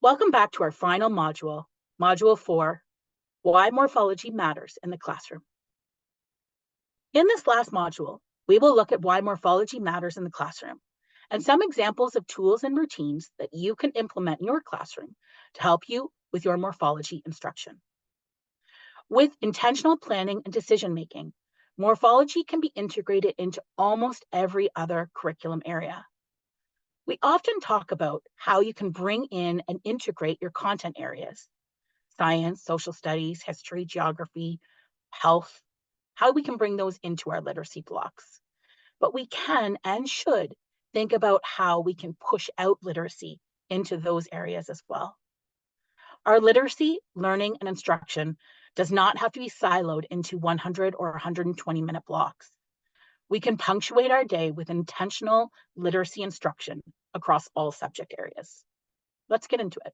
Welcome back to our final module, Module 4, Why Morphology Matters in the Classroom. In this last module, we will look at why morphology matters in the classroom and some examples of tools and routines that you can implement in your classroom to help you with your morphology instruction. With intentional planning and decision-making, morphology can be integrated into almost every other curriculum area. We often talk about how you can bring in and integrate your content areas, science, social studies, history, geography, health, how we can bring those into our literacy blocks. But we can and should think about how we can push out literacy into those areas as well. Our literacy, learning, and instruction does not have to be siloed into 100 or 120-minute blocks. We can punctuate our day with intentional literacy instruction across all subject areas. Let's get into it.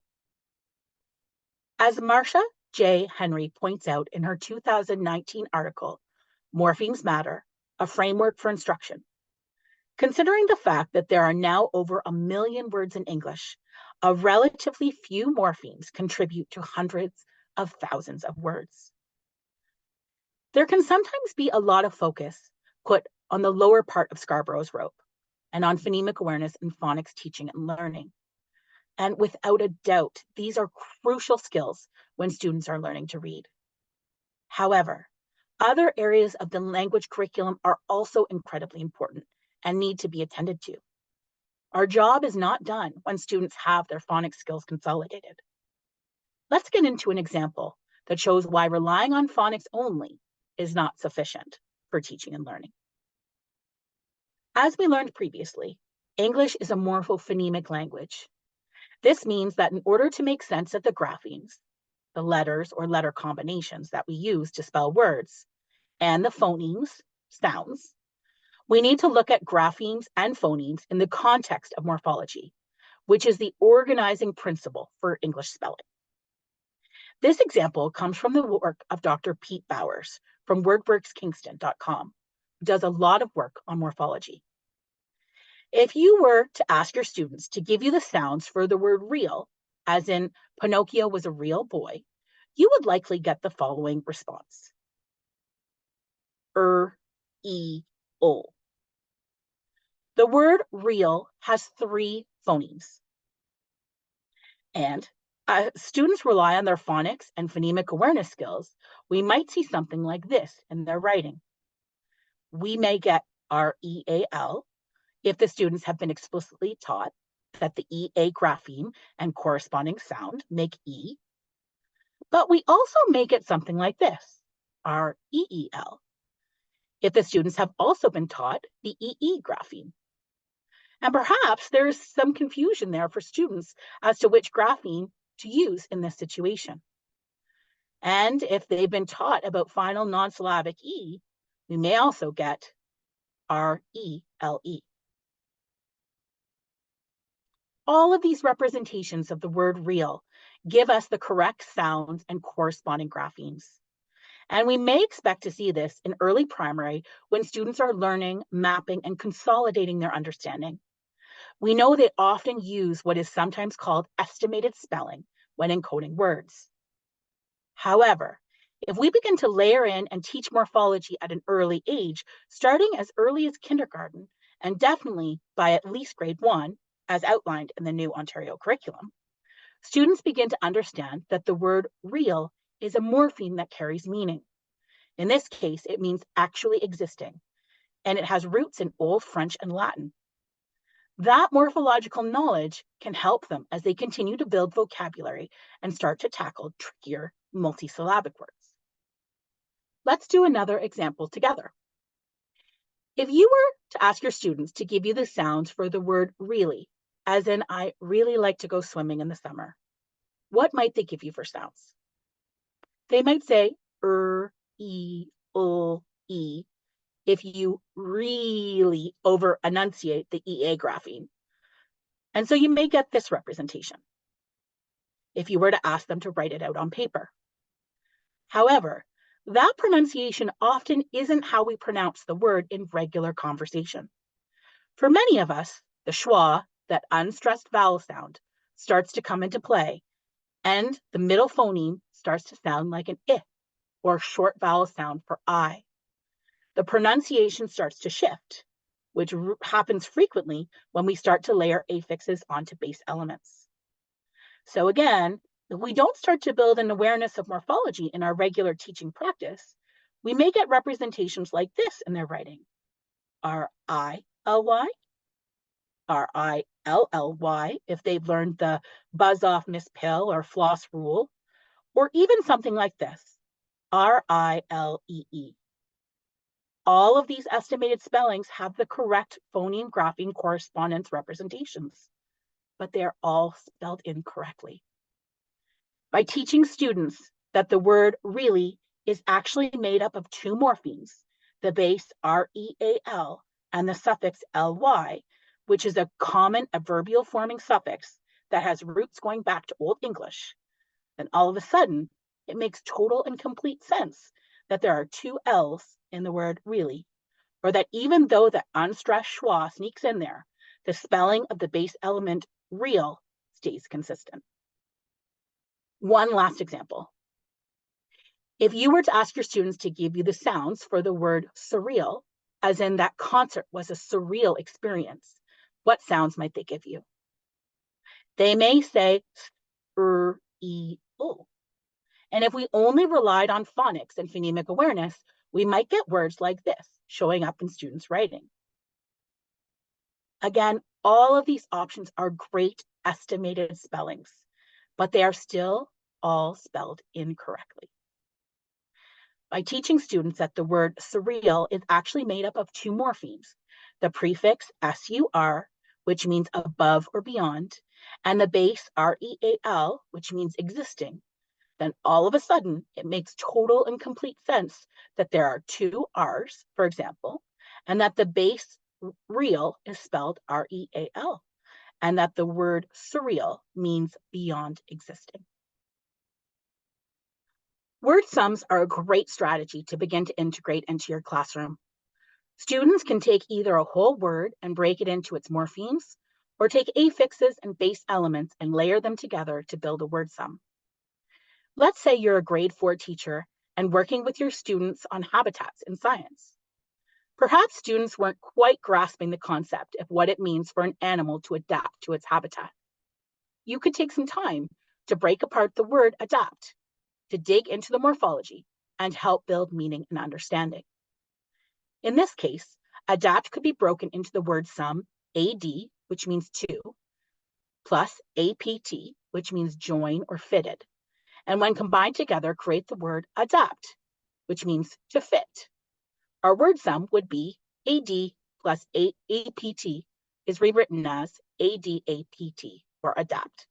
As Marcia J. Henry points out in her 2019 article, Morphemes Matter, a Framework for Instruction, considering the fact that there are now over 1 million words in English, a relatively few morphemes contribute to hundreds of thousands of words. There can sometimes be a lot of focus put on the lower part of Scarborough's rope and on phonemic awareness and phonics teaching and learning. And without a doubt, these are crucial skills when students are learning to read. However, other areas of the language curriculum are also incredibly important and need to be attended to. Our job is not done when students have their phonics skills consolidated. Let's get into an example that shows why relying on phonics only is not sufficient for teaching and learning. As we learned previously, English is a morphophonemic language. This means that in order to make sense of the graphemes, the letters or letter combinations that we use to spell words, and the phonemes, sounds, we need to look at graphemes and phonemes in the context of morphology, which is the organizing principle for English spelling. This example comes from the work of Dr. Pete Bowers from wordworkskingston.com, who does a lot of work on morphology. If you were to ask your students to give you the sounds for the word real, as in Pinocchio was a real boy, you would likely get the following response. E, O. The word real has 3 phonemes. And as students rely on their phonics and phonemic awareness skills, we might see something like this in their writing. We may get R-E-A-L if the students have been explicitly taught that the EA grapheme and corresponding sound make E. But we also may get something like this, R-E-E-L, if the students have also been taught the EE grapheme. And perhaps there is some confusion there for students as to which grapheme to use in this situation. And if they've been taught about final non-syllabic E, we may also get R-E-L-E. All of these representations of the word real give us the correct sounds and corresponding graphemes. And we may expect to see this in early primary when students are learning, mapping, and consolidating their understanding. We know they often use what is sometimes called estimated spelling when encoding words. However, if we begin to layer in and teach morphology at an early age, starting as early as kindergarten, and definitely by at least grade 1, as outlined in the new Ontario curriculum, students begin to understand that the word real is a morpheme that carries meaning. In this case, it means actually existing, and it has roots in Old French and Latin. That morphological knowledge can help them as they continue to build vocabulary and start to tackle trickier multisyllabic words. Let's do another example together. If you were to ask your students to give you the sounds for the word really, as in I really like to go swimming in the summer, what might they give you for sounds? They might say E, E, if you really over-enunciate the EA grapheme. And so you may get this representation if you were to ask them to write it out on paper. However, that pronunciation often isn't how we pronounce the word in regular conversation. For many of us, the schwa, that unstressed vowel sound, starts to come into play, and the middle phoneme starts to sound like an I, or short vowel sound for I. The pronunciation starts to shift, which happens frequently when we start to layer affixes onto base elements. So again, if we don't start to build an awareness of morphology in our regular teaching practice, we may get representations like this in their writing: R-I-L-Y, R-I-L-L-Y, if they've learned the buzz off Miss Pill or floss rule, or even something like this, R-I-L-E-E. All of these estimated spellings have the correct phoneme grapheme correspondence representations, but they're all spelled incorrectly. By teaching students that the word really is actually made up of two morphemes, the base R-E-A-L and the suffix L-Y, which is a common adverbial forming suffix that has roots going back to Old English, then all of a sudden, it makes total and complete sense that there are two L's in the word really, or that even though the unstressed schwa sneaks in there, the spelling of the base element real stays consistent. One last example. If you were to ask your students to give you the sounds for the word surreal, as in that concert was a surreal experience, what sounds might they give you? They may say S-R-E-O. And if we only relied on phonics and phonemic awareness, we might get words like this showing up in students' writing. Again, all of these options are great estimated spellings, but they are still all spelled incorrectly. By teaching students that the word surreal is actually made up of two morphemes, the prefix S-U-R, which means above or beyond, and the base R-E-A-L, which means existing, then all of a sudden it makes total and complete sense that there are two R's, for example, and that the base real is spelled R-E-A-L, and that the word surreal means beyond existing. Word sums are a great strategy to begin to integrate into your classroom. Students can take either a whole word and break it into its morphemes, or take affixes and base elements and layer them together to build a word sum. Let's say you're a grade 4 teacher and working with your students on habitats in science. Perhaps students weren't quite grasping the concept of what it means for an animal to adapt to its habitat. You could take some time to break apart the word adapt, to dig into the morphology, and help build meaning and understanding. In this case, adapt could be broken into the word sum AD, which means two, plus APT, which means join or fitted. And when combined together, create the word adapt, which means to fit. Our word sum would be AD plus APT is rewritten as ADAPT, or adapt.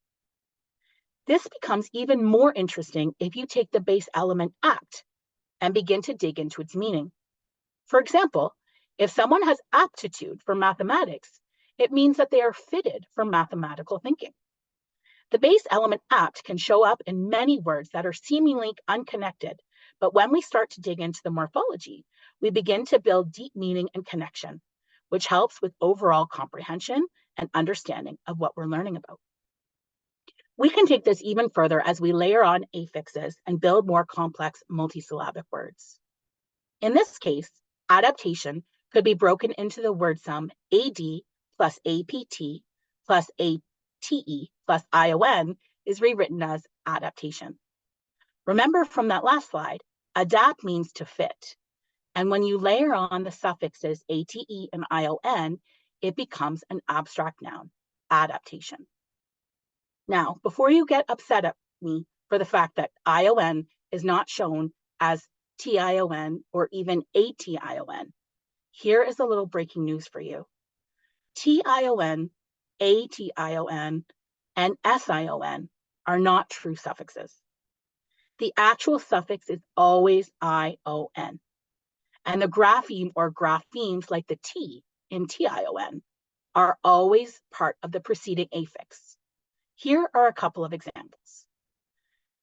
This becomes even more interesting if you take the base element apt and begin to dig into its meaning. For example, if someone has aptitude for mathematics, it means that they are fitted for mathematical thinking. The base element apt can show up in many words that are seemingly unconnected, but when we start to dig into the morphology, we begin to build deep meaning and connection, which helps with overall comprehension and understanding of what we're learning about. We can take this even further as we layer on affixes and build more complex multisyllabic words. In this case, adaptation could be broken into the word sum AD plus APT plus ATE plus ION is rewritten as adaptation. Remember from that last slide, adapt means to fit. And when you layer on the suffixes ATE and ION, it becomes an abstract noun, adaptation. Now, before you get upset at me for the fact that ION is not shown as TION or even ATION, here is a little breaking news for you. TION, ATION, and SION are not true suffixes. The actual suffix is always ION. And the grapheme or graphemes like the T in TION are always part of the preceding affix. Here are a couple of examples.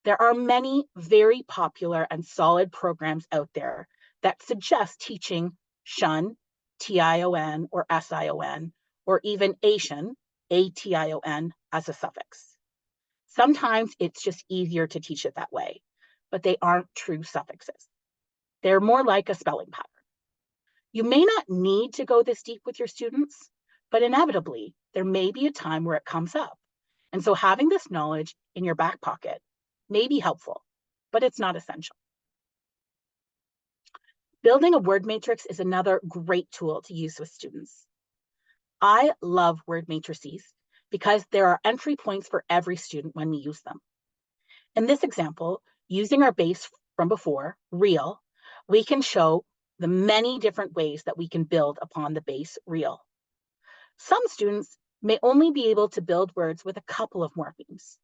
There are many very popular and solid programs out there that suggest teaching shun, TION or SION, or even Asian, ATION, as a suffix. Sometimes it's just easier to teach it that way, but they aren't true suffixes. They're more like a spelling pattern. You may not need to go this deep with your students, but inevitably, there may be a time where it comes up. And so having this knowledge in your back pocket may be helpful, but it's not essential. Building a word matrix is another great tool to use with students. I love word matrices because there are entry points for every student when we use them. In this example, using our base from before, real, we can show the many different ways that we can build upon the base real. Some students may only be able to build words with a couple of morphemes,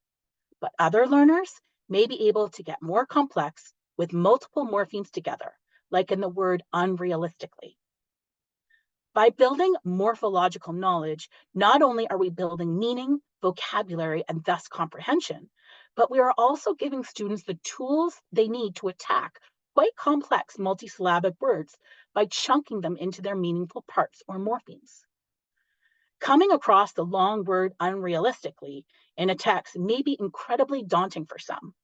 but other learners may be able to get more complex with multiple morphemes together, like in the word unrealistically. By building morphological knowledge, not only are we building meaning, vocabulary, and thus comprehension, but we are also giving students the tools they need to attack quite complex multisyllabic words by chunking them into their meaningful parts or morphemes. Coming across the long word unrealistically in a text may be incredibly daunting for some.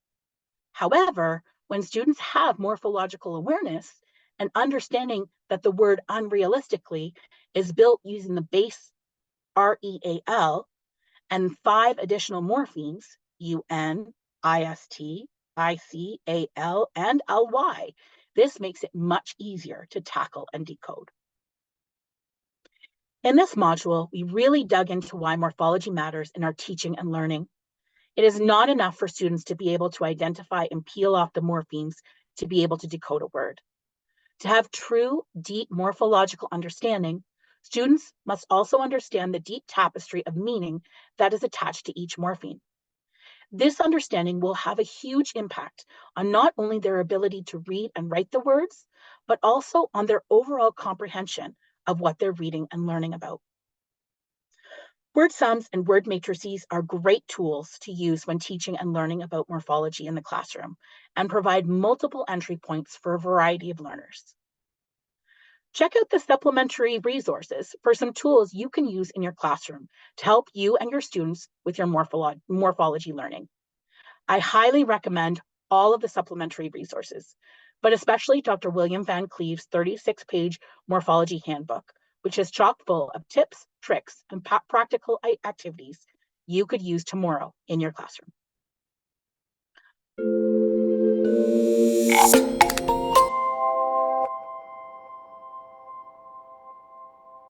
However, when students have morphological awareness and understanding that the word unrealistically is built using the base REAL and 5 additional morphemes, UN, IST, IC, AL, and LY, this makes it much easier to tackle and decode. In this module, we really dug into why morphology matters in our teaching and learning. It is not enough for students to be able to identify and peel off the morphemes to be able to decode a word. To have true, deep morphological understanding, students must also understand the deep tapestry of meaning that is attached to each morpheme. This understanding will have a huge impact on not only their ability to read and write the words, but also on their overall comprehension of what they're reading and learning about. Word sums and word matrices are great tools to use when teaching and learning about morphology in the classroom and provide multiple entry points for a variety of learners. Check out the supplementary resources for some tools you can use in your classroom to help you and your students with your morphology learning. I highly recommend all of the supplementary resources, but especially Dr. William Van Cleve's 36-page morphology handbook, which is chock full of tips, tricks, and practical activities you could use tomorrow in your classroom.